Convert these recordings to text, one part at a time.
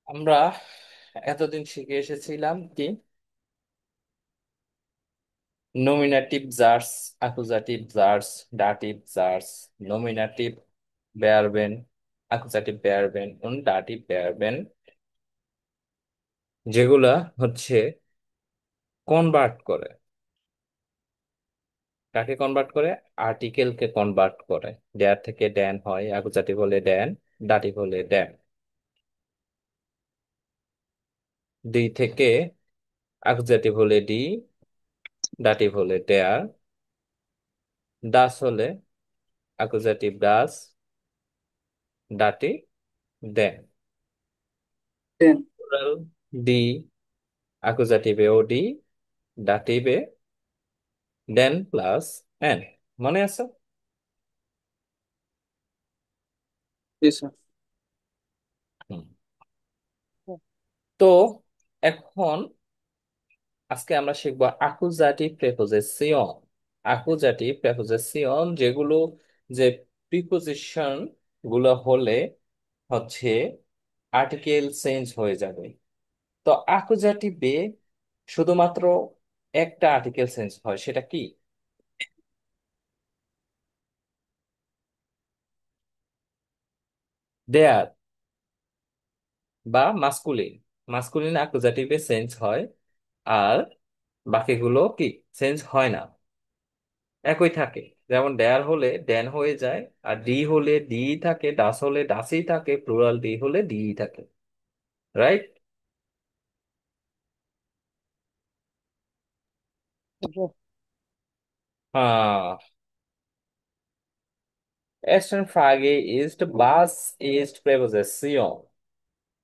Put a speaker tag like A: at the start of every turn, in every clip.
A: আমরা এতদিন শিখে এসেছিলাম কি নমিনেটিভ জার্স, অ্যাকুজাটিভ জার্স, ডাটিভ জার্স, নমিনেটিভ বেয়ারবেন, অ্যাকুজাটিভ বেয়ারবেন এবং ডাটিভ বেয়ারবেন, যেগুলা হচ্ছে কনভার্ট করে। কাকে কনভার্ট করে? আর্টিকেলকে কনভার্ট করে। ডেয়ার থেকে ড্যান হয়, অ্যাকুজাটিভ হলে ড্যান, ডাটিভ হলে ড্যান। ডি থেকে অ্যাকুজাটিভ হলে ডি, ডাটিভ হলে ডেয়ার, ডাস হলে অ্যাকুজাটিভ ডাস, ডাটিভ দেন।
B: টেন।
A: প্লুরাল ডি, অ্যাকুজাটিভে ও ডি, ডাটিভে দেন প্লাস এন। মনে আছে?
B: জি স্যার।
A: হুম। তো এখন আজকে আমরা শিখবো অ্যাকুজাটিভ প্রেপোজিশন। অ্যাকুজাটিভ প্রেপোজিশন যেগুলো, যে প্রিপোজিশন গুলো হলে হচ্ছে আর্টিকেল চেঞ্জ হয়ে যাবে। তো অ্যাকুজাটিভে শুধুমাত্র একটা আর্টিকেল চেঞ্জ হয়, সেটা কি? দেয়ার বা মাস্কুলিন। মাস্কুলিন অ্যাকুজাটিভে চেঞ্জ হয়, আর বাকিগুলো কি চেঞ্জ হয় না, একই থাকে। যেমন ডেয়ার হলে ড্যান হয়ে যায়, আর ডি হলে ডি থাকে, ডাস হলে ডাসই থাকে, প্লুরাল ডি হলে ডি থাকে। রাইট? হ্যাঁ। Erste Frage ist, was ist Präposition?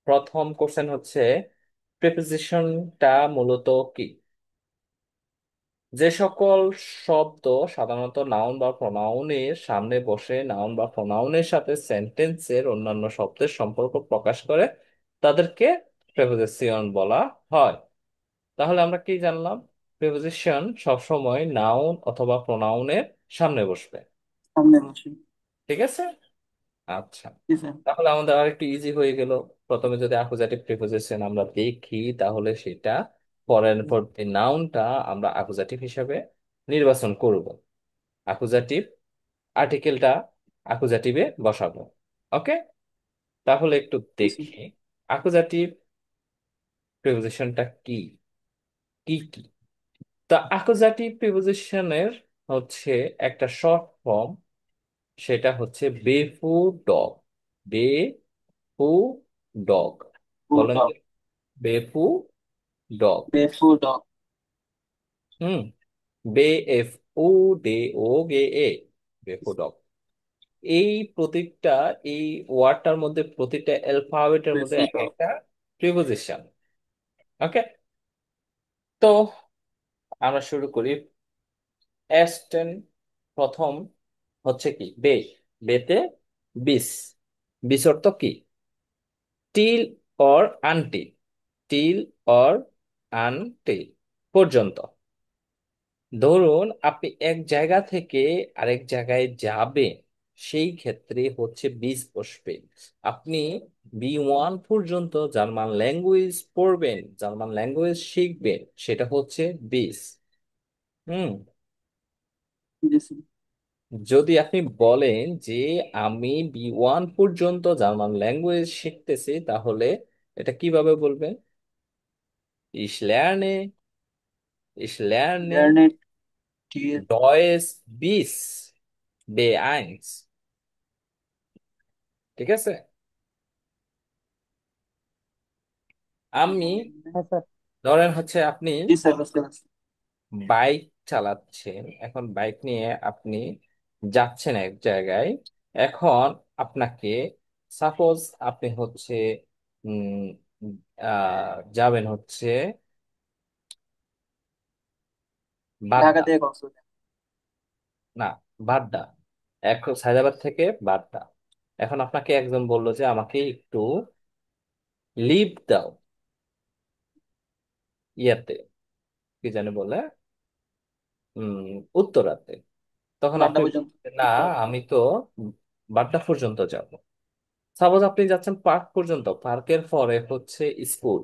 A: প্রথম কোশ্চেন হচ্ছে প্রিপোজিশনটা মূলত কি? যে সকল শব্দ সাধারণত নাউন বা প্রোনাউনের সামনে বসে নাউন বা প্রোনাউনের সাথে সেন্টেন্সের অন্যান্য শব্দের সম্পর্ক প্রকাশ করে তাদেরকে প্রেপোজিশন বলা হয়। তাহলে আমরা কি জানলাম? প্রেপোজিশন সবসময় নাউন অথবা প্রোনাউনের সামনে বসবে।
B: সামনে বসে।
A: ঠিক আছে। আচ্ছা,
B: জি স্যার।
A: তাহলে আমাদের আর একটু ইজি হয়ে গেল। প্রথমে যদি অ্যাকুজাটিভ প্রিপোজিশন আমরা দেখি, তাহলে সেটা পরের পরবর্তী নাউনটা আমরা অ্যাকুজাটিভ হিসাবে নির্বাচন করব। অ্যাকুজাটিভ আর্টিকেলটা অ্যাকুজাটিভে বসাবো। ওকে, তাহলে একটু
B: জি স্যার।
A: দেখি অ্যাকুজাটিভ প্রিপোজিশনটা কি কি কি। তা অ্যাকুজাটিভ প্রিপোজিশনের হচ্ছে একটা শর্ট ফর্ম, সেটা হচ্ছে বেফু ডগ। বেফু ডগ।
B: ফুড
A: বলেন
B: ডগ।
A: তো, বেফু ডগ।
B: বেফু ডগ।
A: হুম। বে, এফ ও ডে ও গে এ, বেফু ডগ। এই প্রত্যেকটা, এই ওয়ার্ডটার মধ্যে প্রতিটা অ্যালফাবেটের মধ্যে
B: বেফু
A: এক
B: ডগ।
A: একটা প্রিপোজিশন। ওকে, তো আমরা শুরু করি। এস্টেন প্রথম হচ্ছে কি? বে। বেতে বিস। বিস অর্থ কি? Till or until. Till or until, পর্যন্ত। ধরুন আপনি এক জায়গা থেকে আরেক জায়গায় যাবেন, সেই ক্ষেত্রে হচ্ছে বিস বসবে। আপনি B1 পর্যন্ত জার্মান ল্যাঙ্গুয়েজ পড়বেন, জার্মান ল্যাঙ্গুয়েজ শিখবেন, সেটা হচ্ছে বিস। হুম।
B: জি স্যার।
A: যদি আপনি বলেন যে আমি B1 পর্যন্ত জার্মান ল্যাঙ্গুয়েজ শিখতেছি, তাহলে এটা কিভাবে বলবেন? Ich lerne, ich lerne
B: ল্যার্নেড টির।
A: Deutsch bis B1। ঠিক আছে। আমি,
B: হ্যাঁ স্যার।
A: ধরেন হচ্ছে আপনি
B: জি স্যার, বুঝতে পারছি।
A: বাইক চালাচ্ছেন, এখন বাইক নিয়ে আপনি যাচ্ছেন এক জায়গায়। এখন আপনাকে, সাপোজ আপনি হচ্ছে উম যাবেন হচ্ছে
B: ঢাকা
A: বাড্ডা।
B: থেকে কক্সবাজার।
A: না, বাড্ডা। এখন সায়দাবাদ থেকে বাড্ডা। এখন আপনাকে একজন বলল যে আমাকে একটু লিভ দাও ইয়াতে, কি জানি বলে, উম উত্তরাতে। তখন
B: বাড্ডা
A: আপনি
B: পর্যন্ত।
A: বলবেন, না, আমি তো বাড্ডা পর্যন্ত যাব। সাপোজ আপনি যাচ্ছেন পার্ক পর্যন্ত, পার্কের পরে হচ্ছে স্কুল।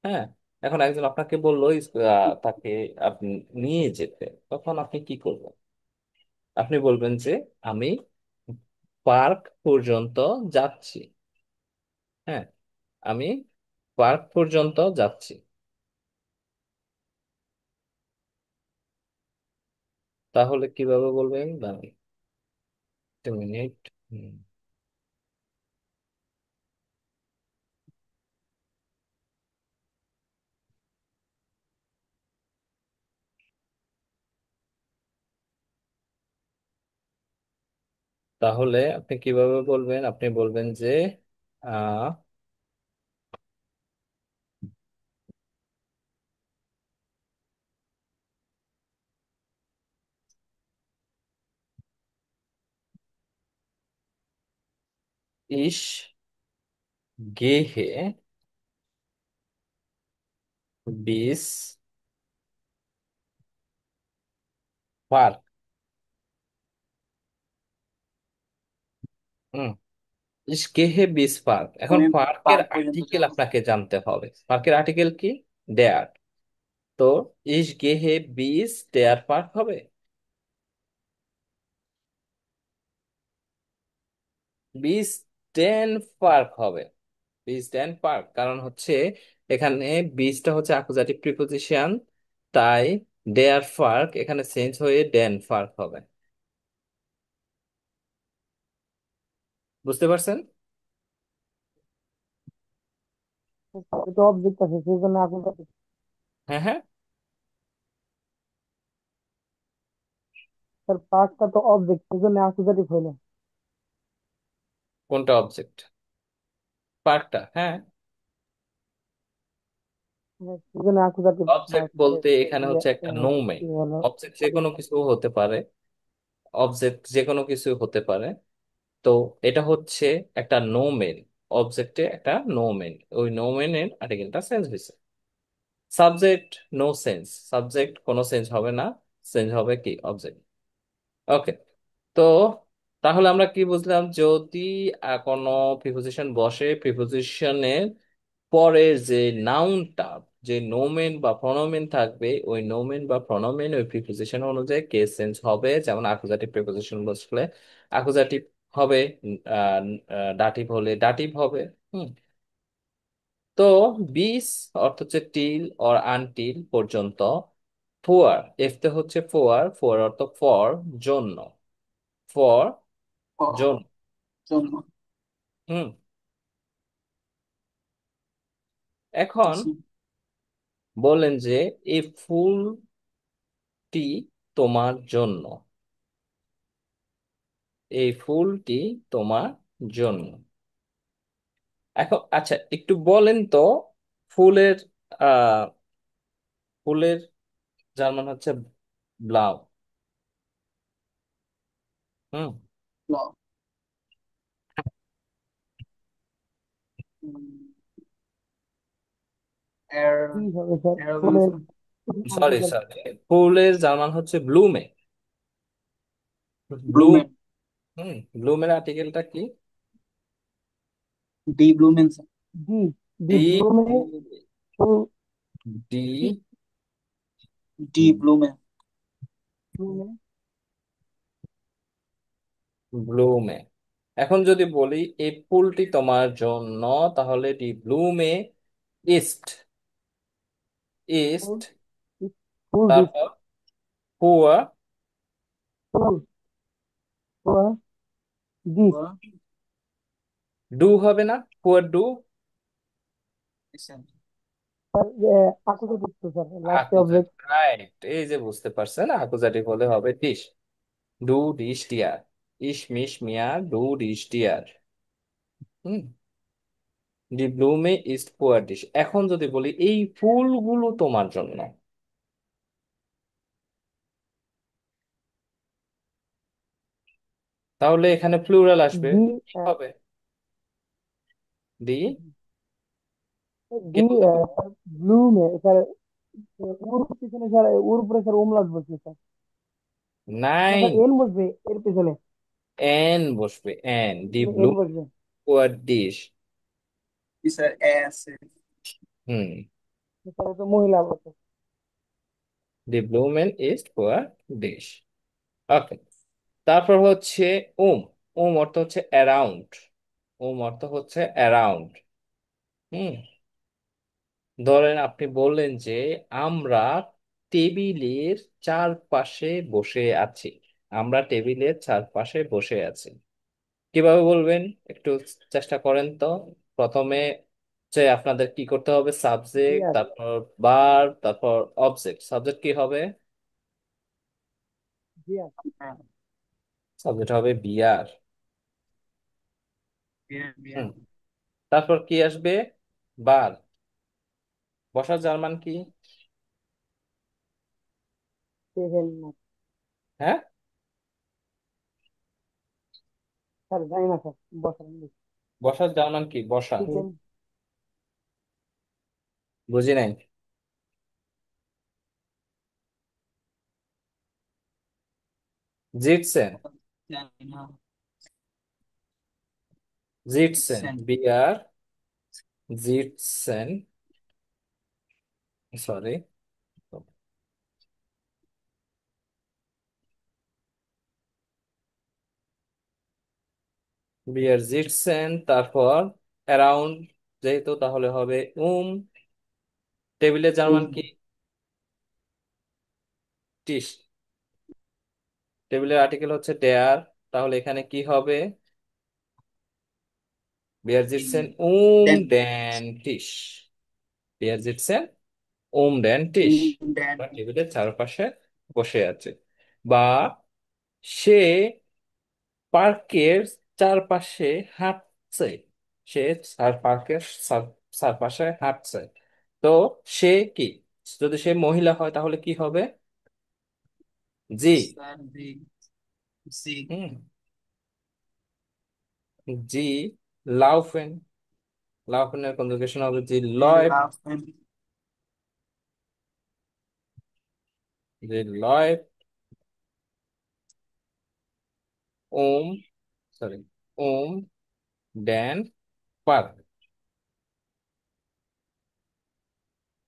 A: হ্যাঁ, এখন একজন আপনাকে বললো তাকে আপনি নিয়ে যেতে, তখন আপনি কি করবেন? আপনি বলবেন যে আমি পার্ক পর্যন্ত যাচ্ছি। হ্যাঁ, আমি পার্ক পর্যন্ত যাচ্ছি। তাহলে কিভাবে বলবেন দাঁড়ান, একটা মিনিট। তাহলে আপনি কিভাবে বলবেন? আপনি বলবেন যে আহ ইস গেহে বিস পার্ক। হুম, ইস গেহে বিস পার্ক। এখন
B: আমি
A: পার্কের
B: পার্ক পর্যন্ত
A: আর্টিকেল
B: যাব।
A: আপনাকে জানতে হবে। পার্কের আর্টিকেল কি? দেয়ার। তো ইস গেহে বিস দেয়ার পার্ক হবে? বিস ডেন পার্ক হবে। বিচ ডেন পার্ক, কারণ হচ্ছে এখানে বিচটা হচ্ছে আকুজাটিভ প্রিপোজিশন, তাই ডেয়ার পার্ক এখানে চেঞ্জ হয়ে ডেন পার্ক হবে। বুঝতে পারছেন?
B: এটা অবজেক্ট আছে সেই জন্য আকুজাটিভ।
A: হ্যাঁ হ্যাঁ।
B: স্যার পার্কটা তো অবজেক্ট সেই জন্য আকুজাটিভ হইলো।
A: কোনটা অবজেক্ট? পার্কটা, হ্যাঁ।
B: সেই জন্য আকুজাটিভ বা
A: অবজেক্ট বলতে এখানে
B: ইয়ে,
A: হচ্ছে একটা নোমেন।
B: হলো।
A: অবজেক্ট যে কোনো কিছু হতে পারে। অবজেক্ট যে কোনো কিছু হতে পারে। তো এটা হচ্ছে একটা নোমেন। অবজেক্টে একটা নোমেন, ওই নোমেনের আর্টিকেলটা চেঞ্জ হয়েছে। সাবজেক্ট নো সেন্স, সাবজেক্ট কোনো চেঞ্জ হবে না। চেঞ্জ হবে কি? অবজেক্ট। ওকে। তো তাহলে আমরা কি বুঝলাম? যদি কোনো প্রিপোজিশন বসে, প্রিপোজিশনের পরের যে নাউনটা, যে নোমেন বা প্রনোমেন থাকবে, ওই নোমেন বা প্রনোমেন ওই প্রিপোজিশন অনুযায়ী কেস চেঞ্জ হবে। যেমন আকুজাটিভ প্রিপোজিশন বসলে আকুজাটিভ হবে, ডাটিভ হলে ডাটিভ হবে। হুম। তো বিস অর্থ হচ্ছে টিল অর আনটিল পর্যন্ত। ফোয়ার, এফতে হচ্ছে ফোয়ার, ফোয়ার অর্থ ফর, জন্য। ফর,
B: ও,
A: জন্য।
B: জন্য।
A: হুম। এখন
B: জি।
A: বলেন যে এই ফুলটি তোমার জন্য। এই ফুলটি তোমার জন্য। এখন আচ্ছা, একটু বলেন তো, ফুলের আহ ফুলের জার্মান হচ্ছে ব্লাউ। হুম।
B: ল। এর কি হবে স্যার এর বলে?
A: সরি সরি, ফুলের জার্মান হচ্ছে ব্লুমে। ব্লুম।
B: ব্লুমেন।
A: হুম। ব্লুমের আর্টিকেলটা কি?
B: ডি ব্লুমেন স্যার। ডি ডি
A: ডি
B: ব্লুমে।
A: ডি
B: ডি ব্লুমেন।
A: ব্লুমে। এখন যদি বলি এই ফুলটি তোমার জন্য, তাহলে ডি ব্লুমে ইস্ট। ইস্ট।
B: ফুল দিস।
A: তারপর হুয়া।
B: ফুল দিস।
A: ডু হবে না? হুয়া ডু।
B: স্যার আকুজাটিভ তো স্যার লাস্টে
A: আকুজাটিভ,
B: অবজেক্ট।
A: রাইট। এই যে বুঝতে পারছেন, আকুজাটিভ হলে হবে ডিশ। ডু ডিশ ডিয়ার। ইস মিস মিয়া ডু ডিশ ডিয়ার। হুম। ডি ব্লুমে ইস্ট পুয়ার ডিশ। এখন যদি বলি এই ফুলগুলো তোমার জন্য, তাহলে এখানে প্লুরাল আসবে।
B: ডি
A: কি হবে? ডি কে
B: ডি
A: বলতে পারবে?
B: ব্লুমে স্যার। ওর পিছনে স্যার ওর উপরে স্যার ওমলাট বসবে স্যার। না
A: নাই,
B: স্যার এন বসবে এর পিছনে।
A: এন বসবে। এন ডি
B: এখানে
A: ব্লু।
B: এন বসবে।
A: Poor dish.
B: স্যার এ আছে।
A: হুম।
B: স্যার তো মহিলা বটে।
A: দি ব্লুমেন ইজ পুয়ার ডিশ। ওকে। তারপর হচ্ছে উম। উম অর্থ হচ্ছে অ্যারাউন্ড। উম অর্থ হচ্ছে অ্যারাউন্ড। হুম। ধরেন আপনি বললেন যে আমরা টেবিলের চারপাশে বসে আছি। আমরা টেবিলের চারপাশে বসে আছি। কিভাবে বলবেন একটু চেষ্টা করেন তো। প্রথমে যে আপনাদের কি করতে হবে, সাবজেক্ট,
B: বিয়ার।
A: তারপর ভার্ব, তারপর অবজেক্ট। সাবজেক্ট কি হবে?
B: বিয়ার। হ্যাঁ।
A: সাবজেক্ট হবে বিয়ার।
B: বিয়ার বিয়ার।
A: হুম। তারপর কি আসবে? বার। বসার জার্মান কি?
B: সেভেন না।
A: হ্যাঁ।
B: স্যার জানি না স্যার, বসার নেই।
A: বসার জার্মান কি? বসা।
B: চিকেন।
A: বুঝি নাই। জিটসেন।
B: জানি না।
A: জিটসেন
B: ইটসেন।
A: বিয়ার। জিটসেন। সরি। বিয়ার জিটসেন, তারপর অ্যারাউন্ড, যেহেতু তাহলে হবে টেবিলের জার্মান
B: উম।
A: কি? টিস। টেবিলের আর্টিকেল হচ্ছে ডেয়ার। তাহলে এখানে কি হবে? বিয়ার জিটসেন
B: দেন।
A: ডেন টিস। বিয়ার জিটসেন ডেন টিস।
B: দেন।
A: আমরা টেবিলের চারপাশে বসে আছে। বা সে পার্কের চারপাশে হাঁটছে। সে পার্কের চারপাশে হাঁটছে। তো সে কি? যদি সে মহিলা হয় তাহলে কি হবে? জি।
B: স্যার দি। সি।
A: হুম। জি লাউফেন। লাউফেনের কনজুগেশন হবে জি
B: দি
A: লয়।
B: লাফেন।
A: জি লয় ওম, সরি, ওম ড্যান পার্ক।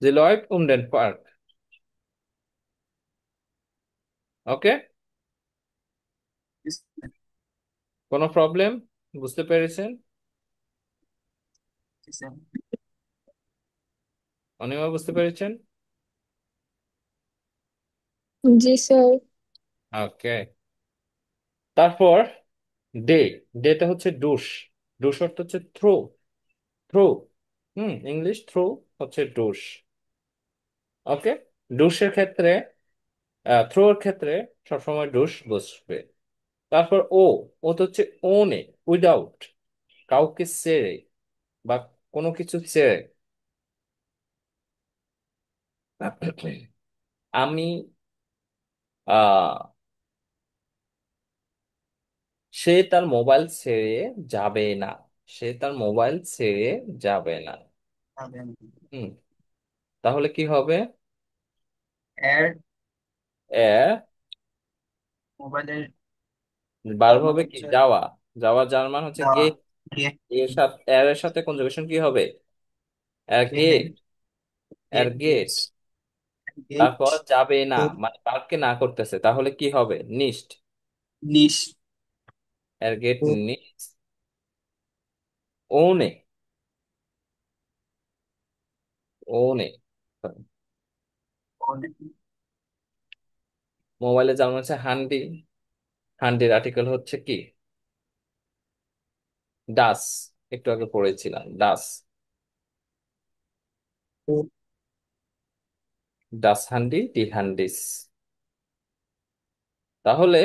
A: জি লয় ড্যান পার্ক। ওকে। কোনো প্রবলেম? বুঝতে পেরেছেন? অনিমা বুঝতে পেরেছেন?
C: জি স্যার।
A: ওকে। তারপর ডে। ডেটা হচ্ছে ডুস। ডুস অর্থ হচ্ছে থ্রো। থ্রো। ইংলিশ থ্রো হচ্ছে ডুস। ওকে। ডুসের ক্ষেত্রে, থ্রোর ক্ষেত্রে সবসময় ডুস বসবে। তারপর ও তো হচ্ছে ওনে, উইদাউট, কাউকে ছেড়ে বা কোনো কিছু ছেড়ে। আমি আহ সে তার মোবাইল ছেড়ে যাবে না। সে তার মোবাইল ছেড়ে যাবে না। হুম। তাহলে কি হবে?
B: এর
A: এ
B: মোবাইলের
A: ভার্ব
B: জার্মান
A: হবে কি?
B: হচ্ছে
A: যাওয়া। যাওয়া জার্মান হচ্ছে
B: দেওয়া।
A: গেট।
B: গেট।
A: এর সাথে কনজুগেশন কি হবে? এর
B: গেট।
A: গেট। এর
B: গেট
A: গেট।
B: গেটস। গেট।
A: তারপর যাবে না, মানে পার্কে না করতেছে, তাহলে কি হবে? নিস্ট।
B: নিশ।
A: এর গেট নিস্ট ওনে। ওনে। মোবাইলে যেমন হচ্ছে হান্ডি। হান্ডির আর্টিকেল হচ্ছে কি? ডাস। একটু আগে পড়েছিলাম ডাস। ডাস হান্ডি, ডি হান্ডিস। তাহলে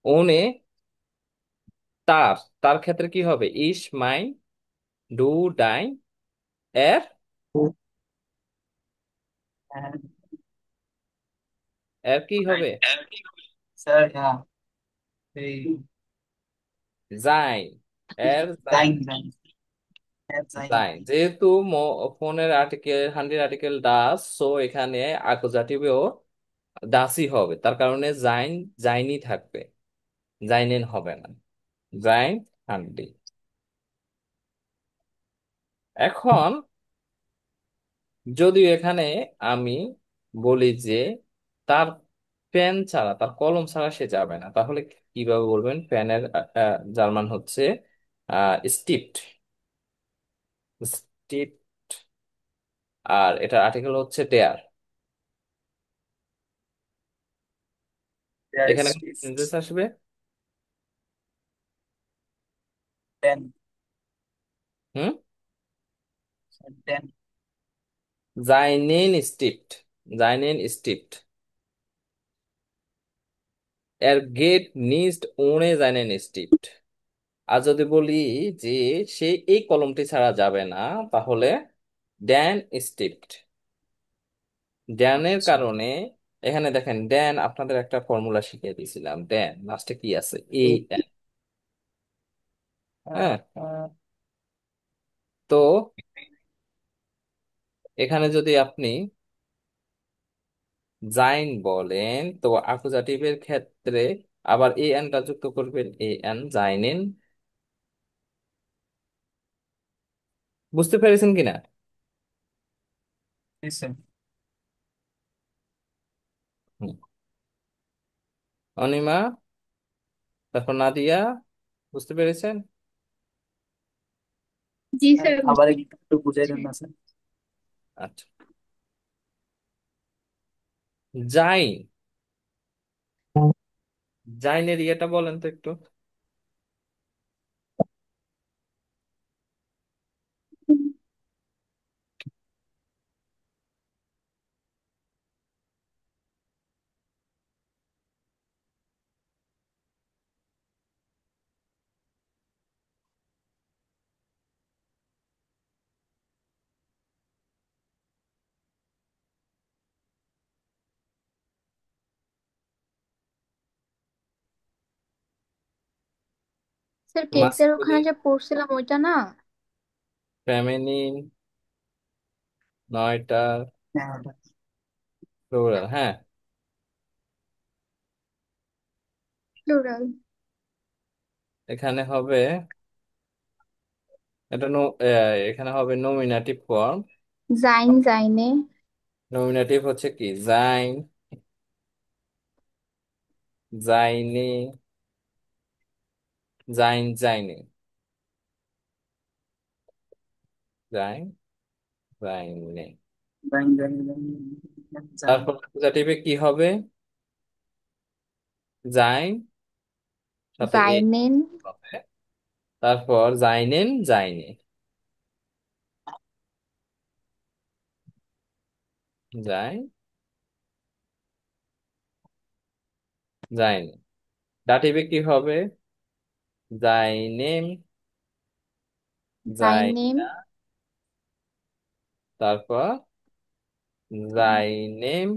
A: ওনে তার। তার ক্ষেত্রে কি হবে? ইস মাই, ডু ডাই, এর। এর কি হবে?
B: স্যার হ্যাঁ। এই
A: যাই। এর যাই।
B: জাইন জাইন। হ্যাঁ জাইন।
A: যাই যেহেতু ফোনের আর্টিকেল, হান্ডির আর্টিকেল ডাস, সো এখানে অ্যাকুজাটিভেও ডাসই হবে। তার কারণে জাইন, জাইনই থাকবে। জাইনেন হবে না। জাইন হান্ডি। এখন যদিও এখানে আমি বলি যে তার পেন ছাড়া, তার কলম ছাড়া সে যাবে না, তাহলে কিভাবে বলবেন? পেনের জার্মান হচ্ছে স্টিপড। স্টিপ। আর এটার আর্টিকেল হচ্ছে ডেয়ার।
B: There
A: এখানে
B: is
A: সেন্টেন্স আসবে
B: ten,
A: হুম,
B: ten.
A: জাইনেন স্টিপড। জাইনেন স্টিপড। এর গেট নিস্ট ওনে জাইনেন স্টিপড। আর যদি বলি যে সে এই কলমটি ছাড়া যাবে না, তাহলে ড্যান স্টিপড। ড্যানের
B: আচ্ছা।
A: কারণে, এখানে দেখেন ড্যান আপনাদের একটা ফর্মুলা শিখিয়ে দিয়েছিলাম, ড্যান লাস্টে কি আছে? এ
B: এই
A: এন। হ্যাঁ,
B: আহ,
A: তো এখানে যদি আপনি জাইন বলেন, তো অ্যাকুজাটিভের ক্ষেত্রে আবার এ এনটা যুক্ত করবেন, এ এন জাইনেন। বুঝতে পেরেছেন কিনা?
B: listen.
A: হুম। অনিমা, তারপর নাদিয়া, বুঝতে পেরেছেন?
C: জি স্যার,
B: আবার
C: বুঝতে
B: একটু বুঝাই
C: পেরেছি।
B: দেন না স্যার।
A: আচ্ছা, জাইন। জাইনের ইয়েটা বলেন তো একটু।
C: স্যার কেসের ওখানে
A: মাস্কুলিন,
C: যে পড়ছিলাম ওইটা না?
A: ফেমিনিন, নয়টা,
B: হ্যাঁ,
A: প্লুরাল। হ্যাঁ,
C: প্লুরাল।
A: এখানে হবে, এটা এখানে হবে নমিনাটিভ ফর্ম।
C: জাইন জাইনে।
A: নমিনাটিভ হচ্ছে কি? জাইন, জাইনে, জাইন, জাইনে, জাইন, জাইনে।
B: জাইন জাইন জাইন জাইন।
A: তারপর অ্যাকুজাটিভে কি হবে? জাইন সাথে এ
C: জাইনেন।
A: হবে, তারপর জাইনেন, জাইনে, জাইন, জাইনে। দাটিভে কি হবে? জাইনেম,
C: জাইনেম।
A: জাইনা, তারপর জাইনেম,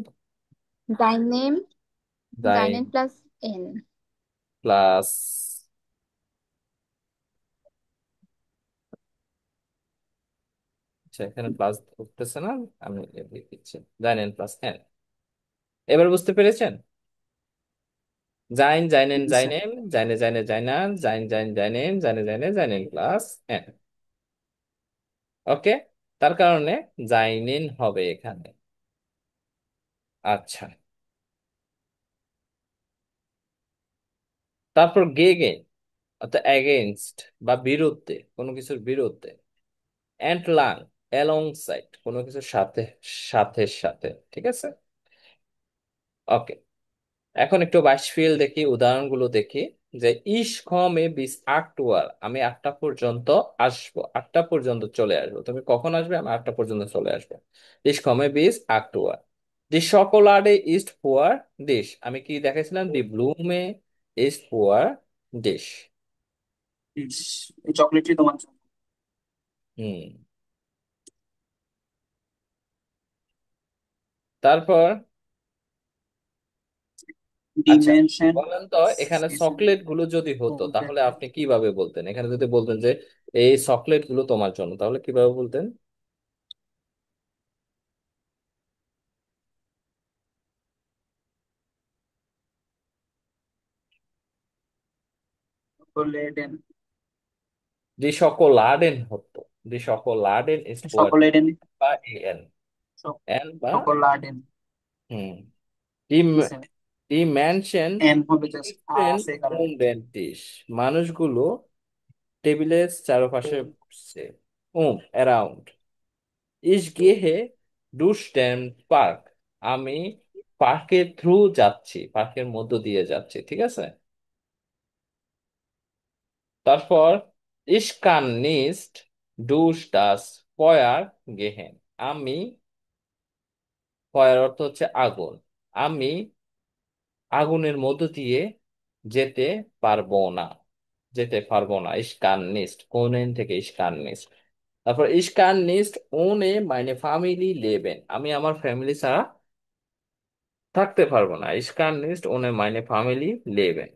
C: জাইনেম।
A: Zain
C: জাইনেন plus N.
A: প্লাস, আচ্ছা এখানে প্লাস উঠতেছে না, আমি লিখে দিচ্ছি, জাইনেন প্লাস এন। এবার বুঝতে পেরেছেন? জাইন, জাইনেন,
B: জি স্যার।
A: জাইনেম, জাইনে, জাইনে, জাইনার, জাইন, জাইন, জাইনেন, জাইনে, জাইনে, জাইনেন প্লাস এন। ওকে, তার কারণে জাইনিন হবে এখানে। আচ্ছা, তারপর গেগেন অর্থাৎ এগেইনস্ট বা বিরুদ্ধে, কোনো কিছুর বিরুদ্ধে। অ্যান্ড লাং, অ্যালং সাইড, কোনো কিছুর সাথে, সাথে সাথে, ঠিক আছে। ওকে, এখন একটু বাইশফিল দেখি, উদাহরণগুলো দেখি। যে ইস কমে বিস আক্টুয়ার, আমি 8টা পর্যন্ত আসবো, 8টা পর্যন্ত চলে আসবো। তুমি কখন আসবে? আমি 8টা পর্যন্ত চলে আসবো। ইস কমে বিস আক্টুয়ার। দি সকোলাডে ইস্ট পুয়ার ডিশ, আমি কি দেখেছিলাম? দি ব্লুমে ইস্ট পুয়ার ডিশ।
B: ইস, এই চকলেটটি তোমার জন্য।
A: হুম, তারপর আচ্ছা,
B: ডিমেনশন
A: বলেন তো এখানে চকলেট গুলো যদি হতো তাহলে আপনি কিভাবে বলতেন? এখানে যদি বলতেন যে এই চকলেট গুলো তোমার জন্য, তাহলে কিভাবে বলতেন?
B: চকোলেট।
A: যে সকলাডেন হতো। Die Schokoladen ist pur.
B: সকলের
A: বা এন, এন বা
B: সকলাডেন
A: হুম, die,
B: দিছে
A: die Menschen
B: এন হবে জাস্ট
A: sitzen
B: সেই কারণে
A: um den Tisch. মানুষগুলো টেবিলের চারপাশে বসছে। Around. Ich gehe durch den Park. আমি পার্কের থ্রু যাচ্ছি, পার্কের মধ্য দিয়ে যাচ্ছি, ঠিক আছে। তারপর ich kann nicht durch das Feuer gehen. আমি, ফয়ার অর্থ হচ্ছে আগুন, আমি আগুনের মধ্য দিয়ে যেতে পারবো না, যেতে পারবো না। ich kann nicht, কোনেন থেকে ich kann nicht। তারপর ich kann nicht ohne meine Family leben। আমি আমার ফ্যামিলি ছাড়া থাকতে পারবো না। ich kann nicht ohne meine Family leben।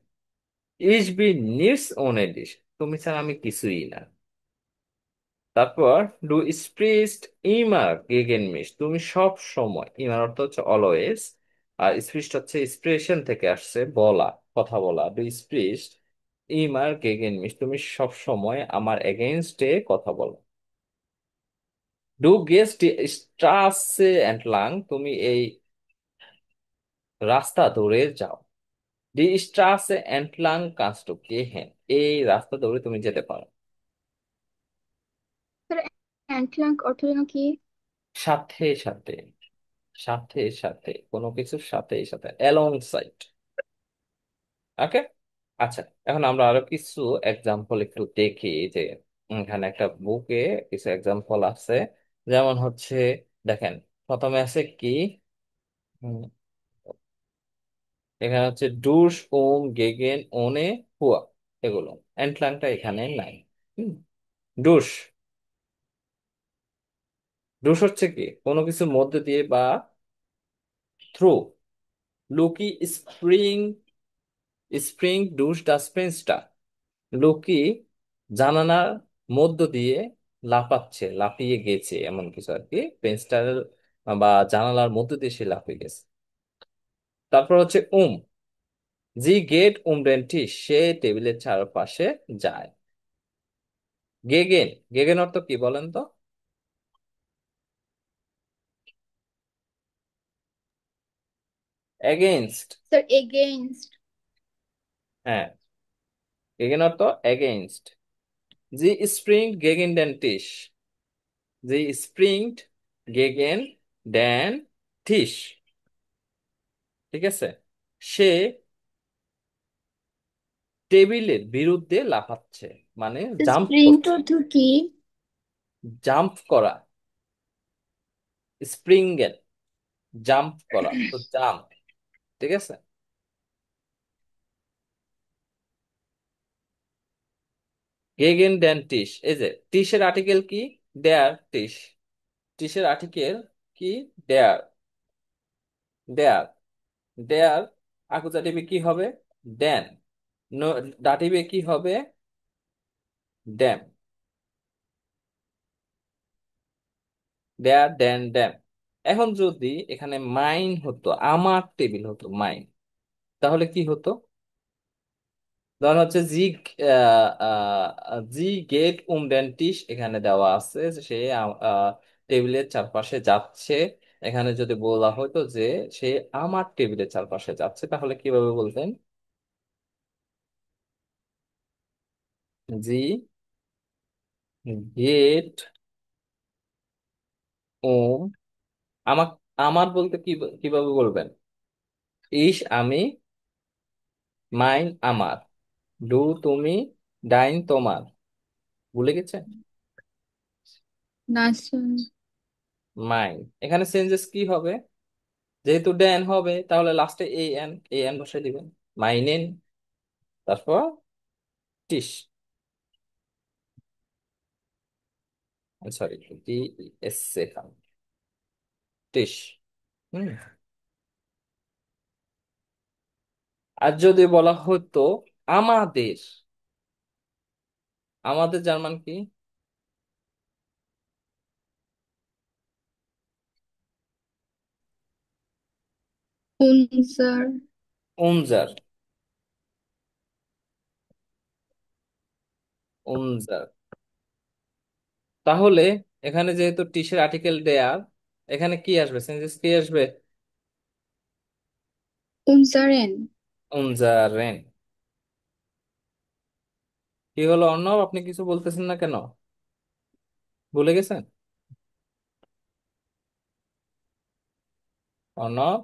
A: ich bin nichts ohne dich। তুমি ছাড়া আমি কিছুই না। তারপর du sprichst immer gegen mich। তুমি সব সময়, ইমার অর্থ হচ্ছে অলওয়েজ, আর স্পৃষ্ট হচ্ছে এক্সপ্রেশন থেকে আসছে, বলা, কথা বলা। du sprichst immer gegen mich। তুমি সব সময় আমার এগেইনস্টে কথা বলো। du gehst die Straße entlang। তুমি এই রাস্তা ধরে যাও। die Straße entlang kannst du gehen। এই রাস্তা ধরে তুমি যেতে পারো।
C: স্যার অ্যান্টলাঙ্ক অর্থ যেন কি?
A: সাথে সাথে, সাথে সাথে, কোনো কিছুর সাথে সাথে, অ্যালং সাইড। ওকে। আচ্ছা, এখন আমরা আরো কিছু এক্সাম্পল একটু দেখি যে এখানে একটা বুকে কিছু এক্সাম্পল আছে। যেমন হচ্ছে, দেখেন, প্রথমে আছে কি, হুম, এখানে হচ্ছে ডুস ওম গেগেন ওনে হুয়া, এগুলো এন্টলাংটা এখানে নাই। হুম, ডুস, ডুস হচ্ছে কি কোনো কিছুর মধ্যে দিয়ে বা থ্রু। লুকি স্প্রিং, স্প্রিং ডুস দা স্পেন্সটা। লোকি জানালার মধ্য দিয়ে লাফাচ্ছে, লাফিয়ে গেছে, এমন কিছু আর কি, পেন্সটার বা জানালার মধ্য দিয়ে সে লাফিয়ে গেছে। তারপর হচ্ছে জি গেট ডেন্টি, সে টেবিলের চারপাশে যায়। গেগেন, গেগেন অর্থ কি বলেন তো? এগেইনস্ট।
C: Sir against.
A: হ্যাঁ, গেগেন অর্থ এগেইনস্ট। জি স্প্রিং গেগেন ডেন্টিস, জি স্প্রিং গেগেন ড্যান টিস, ঠিক আছে। সে টেবিলের বিরুদ্ধে লাফাচ্ছে, মানে জাম্প
C: স্প্রিন্ট
A: করছে।
C: অর্থ কি?
A: জাম্প করা, স্প্রিঙ্গেন, জাম্প করা, তো জাম্প, ঠিক আছে। গেগেন ড্যান টিস, এই যে টিসের আর্টিকেল কি, দেয়ার টিস, টিসের আর্টিকেল কি, দেয়ার, দেয়ার, দেয়ার আকুজাটিভে কি হবে, দেন। দাটিভে কি হবে, ড্যাম, দেয়ার দেন ড্যাম। এখন যদি এখানে মাইন হতো, আমার টেবিল হতো মাইন, তাহলে কি হতো? ধরেন হচ্ছে জি, জি গেট ডেন্টিস এখানে দেওয়া আছে যে সে টেবিলের চারপাশে যাচ্ছে। এখানে যদি বলা হতো যে সে আমার টেবিলের চারপাশে যাচ্ছে, তাহলে কিভাবে বলতেন? জি গেট উম, আমার, আমার বলতে কি, কিভাবে বলবেন? ইস আমি, মাইন আমার, ডু তুমি, ডাইন তোমার, ভুলে গেছে?
C: না স্যার।
A: মাইন, এখানে চেঞ্জেস কি হবে? যেহেতু ড্যান হবে তাহলে লাস্টে এ এন বসাই দিবেন, মাইনেন। তারপর টিস, সরি, টি এস এ, টিস। হুম। আর যদি বলা হতো আমাদের, আমাদের জার্মান কি?
C: উনসার।
A: উনজার, উনজার। তাহলে এখানে যেহেতু টিসের আর্টিকেল দেয়ার, এখানে কি আসবে, সেন্টেন্স কি আসবে?
C: উনজারেন।
A: উনজারেন। কি হলো অর্ণব, আপনি কিছু বলতেছেন না কেন? ভুলে গেছেন অর্ণব?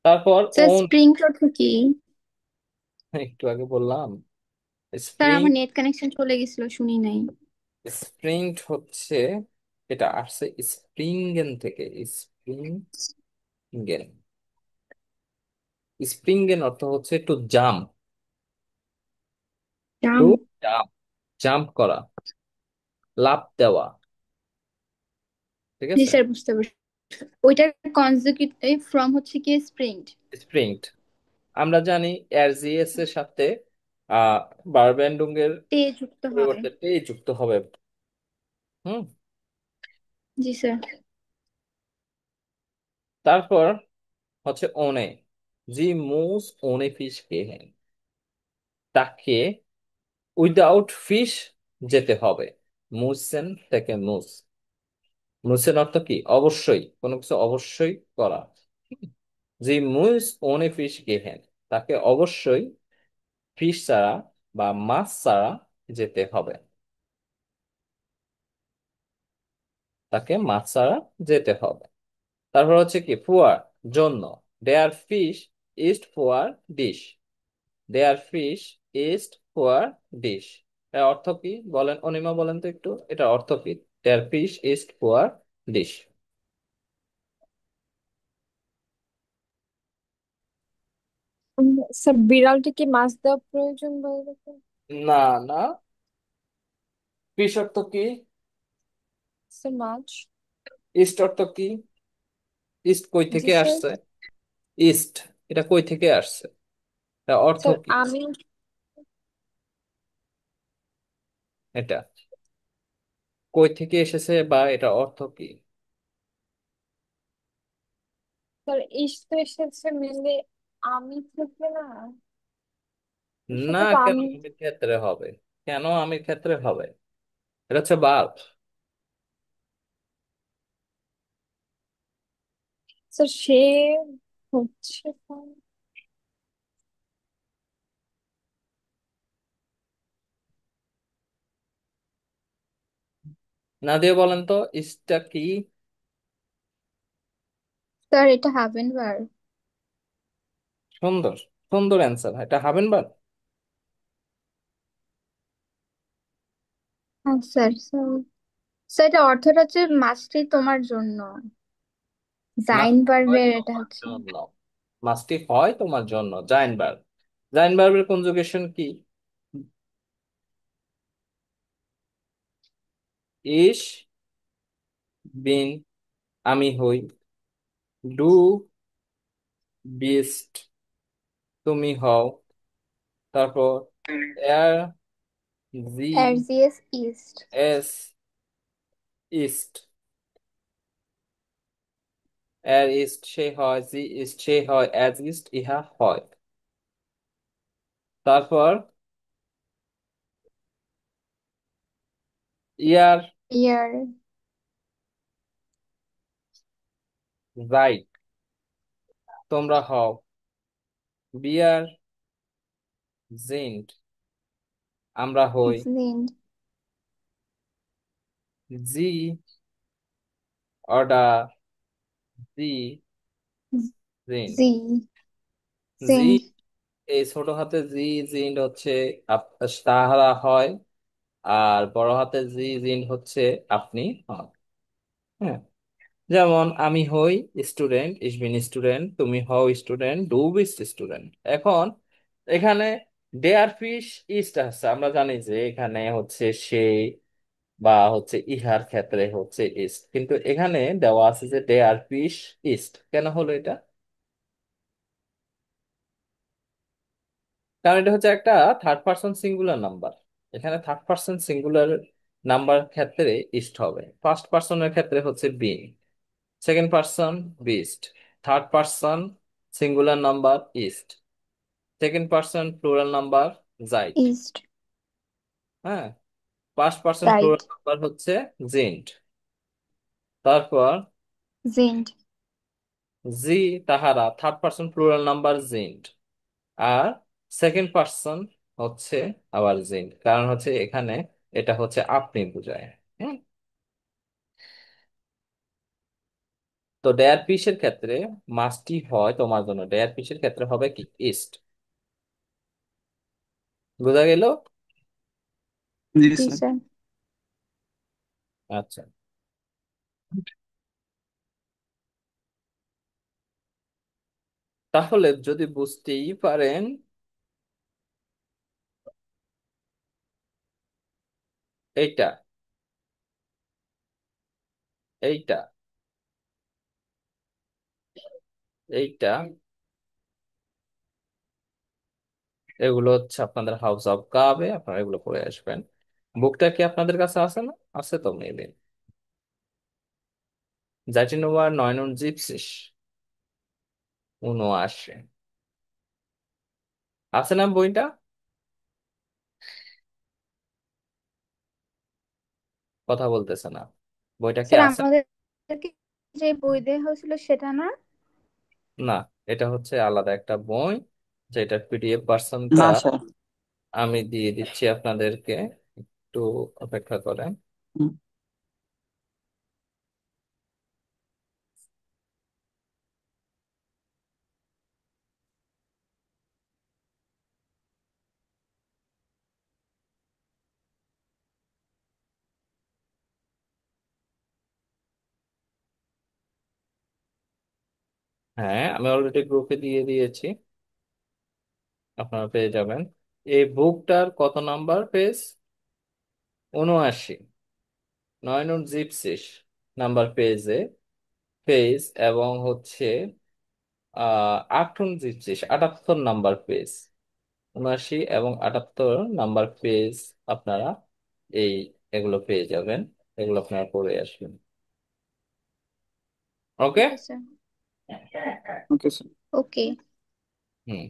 A: তারপর
C: স্যার
A: ওন,
C: স্প্রিং অর্থ কি?
A: একটু আগে বললাম।
C: স্যার
A: স্প্রিং,
C: আমার নেট কানেকশন চলে গেছিল, শুনি নাই।
A: স্প্রিং হচ্ছে, এটা আসছে স্প্রিংগেন থেকে। স্প্রিংগেন, স্প্রিংগেন অর্থ হচ্ছে to jump, to
C: jam.
A: Jump, jump করা, লাফ দেওয়া। ঠিক
C: জি
A: আছে।
C: স্যার, বুঝতে পারছি। ওইটার কনজুগেটিভ ফর্ম হচ্ছে কি স্প্রিংড।
A: স্প্রিং, আমরা জানি এর এর সাথে আহ বারবেন্ডুং এর
C: তে যুক্ত হয়।
A: পরিবর্তে তে যুক্ত হবে। হুম।
C: জি স্যার।
A: তারপর হচ্ছে ওনে, জি মুস ওনে ফিশ কে হ্যাঁ, তাকে উইদাউট ফিশ যেতে হবে। মুসেন থেকে মুস, মুসেন অর্থ কি, অবশ্যই, কোনো কিছু অবশ্যই করা। জি মুস ওনে ফিশ কে হ্যাঁ, তাকে অবশ্যই ফিশ ছাড়া বা মাছ ছাড়া যেতে হবে, তাকে মাছ ছাড়া যেতে হবে। তারপর হচ্ছে কি ফুয়ার, জন্য, দেয়ার ফিশ ইস্ট ফুয়ার ডিশ, দেয়ার ফিশ ইস্ট ফুয়ার ডিশ। এর অর্থ কি বলেন অনিমা, বলেন তো একটু এটা অর্থ কি, দেয়ার ফিশ ইস্ট ফুয়ার ডিশ।
D: স্যার বিড়ালটি কি মাছ দেওয়া প্রয়োজন বা এরকম?
A: না, না, ফিশ অর্থ কি,
D: স্যার মাছ।
A: ইস্ট অর্থ কি, ইস্ট কই
D: জি
A: থেকে
D: স্যার।
A: আসছে, ইস্ট এটা কই থেকে আসছে, এটা অর্থ
D: স্যার
A: কি,
D: আমি,
A: এটা কই থেকে এসেছে বা এটা অর্থ কি?
D: স্যার ইস্ট তো এসেছে মেনলি আমি থেকে না,
A: না,
D: সেটা তো
A: কেন
D: আমি।
A: আমির ক্ষেত্রে হবে, কেন আমির ক্ষেত্রে হবে, এটা হচ্ছে বাল্ব।
D: স্যার সে হচ্ছে
A: না দিয়ে বলেন তো ইস্টটা কি?
C: স্যার এটা হ্যাভেন বার।
A: সুন্দর, সুন্দর অ্যান্সার, এটা হবেন বার।
C: হ্যাঁ স্যার। স্যার স্যার এটা অর্থটা হচ্ছে মাছটি তোমার জন্য। জাইন
A: মাছটি হয়
C: ভার্বের এটা
A: তোমার
C: হচ্ছে।
A: জন্য, মাছটি হয় তোমার জন্য, জাইন ভার্ব। জাইন ভার্বের কনজুগেশন কি? ইস, বিন, আমি হই, ডু, বিস্ট, তুমি হও, তারপর এর, জি,
C: অ্যারজিএস ইস্ট।
A: এস, ইস্ট, এর ইস্ট সে হয়, জি ইস্ট সে হয়, এজ ইস্ট ইহা হয়। তারপর ইয়ার,
C: ইয়ার।
A: রাইট, তোমরা হও, বিয়ার, জিন্ট, আমরা হই,
C: জিন্ড।
A: জি, অর্ডার, জি, জিন্ট,
C: জি।
A: জি,
C: জিন্ড।
A: এই ছোট হাতে জি, জিন্ট হচ্ছে তাহারা হয়, আর বড় হাতে জি, জিন্ট হচ্ছে আপনি হন। হ্যাঁ, যেমন আমি হই স্টুডেন্ট, ইস বিন স্টুডেন্ট, তুমি হও স্টুডেন্ট, ডু বিস্ট স্টুডেন্ট। এখন এখানে ডেয়ার ফিশ ইস্ট আছে, আমরা জানি যে এখানে হচ্ছে সে বা হচ্ছে ইহার ক্ষেত্রে হচ্ছে ইস্ট, কিন্তু এখানে দেওয়া আছে যে ডেয়ার ফিশ ইস্ট, কেন হলো এটা? কারণ এটা হচ্ছে একটা থার্ড পার্সন সিঙ্গুলার নাম্বার, এখানে থার্ড পার্সন সিঙ্গুলার নাম্বার ক্ষেত্রে ইস্ট হবে। ফার্স্ট পার্সনের ক্ষেত্রে হচ্ছে বিন, সেকেন্ড পার্সন বিস্ট, থার্ড পার্সন সিঙ্গুলার নাম্বার ইস্ট, সেকেন্ড পার্সন প্লুরাল নাম্বার জাইট।
C: ইস্ট।
A: হ্যাঁ, first person
C: right.
A: Plural number হচ্ছে জিন্ট। তারপর
C: জিন্ট।
A: জি তাহারা, থার্ড পার্সন প্লুরাল নাম্বার জিন্ট। আর সেকেন্ড পার্সন হচ্ছে আবার জিন্ট, কারণ হচ্ছে এখানে এটা হচ্ছে আপনি বোঝায়। হুম। তো ডেয়ার পিসের ক্ষেত্রে মাস্টই হয় তোমার জন্য, ডেয়ার পিসের ক্ষেত্রে হবে কি ইস্ট। বোঝা গেল?
B: জি
C: জি
B: স্যার।
C: স্যার।
A: আচ্ছা, তাহলে যদি বুঝতেই পারেন, এইটা এইটা এইটা এগুলো হচ্ছে আপনাদের হাউস অফ কাবে, আপনারা এগুলো পড়ে আসবেন। বুকটা কি আপনাদের কাছে আছে না? আছে তো মেবি। জাইটিনোভার নয়ন জিপসিস 79 আছে না বইটা? কথা বলতেছে না, বইটা কি
C: স্যার
A: আছে?
C: আমাদেরকে যে বই দেওয়া হয়েছিল সেটা না?
A: না, এটা হচ্ছে আলাদা একটা বই, যেটার পিডিএফ ভার্সনটা
B: না স্যার।
A: আমি দিয়ে দিচ্ছি আপনাদেরকে। একটু অপেক্ষা করেন।
B: হুম।
A: হ্যাঁ, আমি অলরেডি গ্রুপে দিয়ে দিয়েছি, আপনারা পেয়ে যাবেন। এই বুকটার কত নাম্বার পেজ? 79 নয়ন জিপসিস নাম্বার পেজে, পেজ, এবং হচ্ছে আটন জিপসিস 78 নাম্বার পেজ। 79 এবং 78 নাম্বার পেজ আপনারা এই এগুলো পেয়ে যাবেন, এগুলো আপনারা পড়ে আসবেন। Okay.
C: Okay sir.
B: Okay sir.
C: Okay.
A: হুম।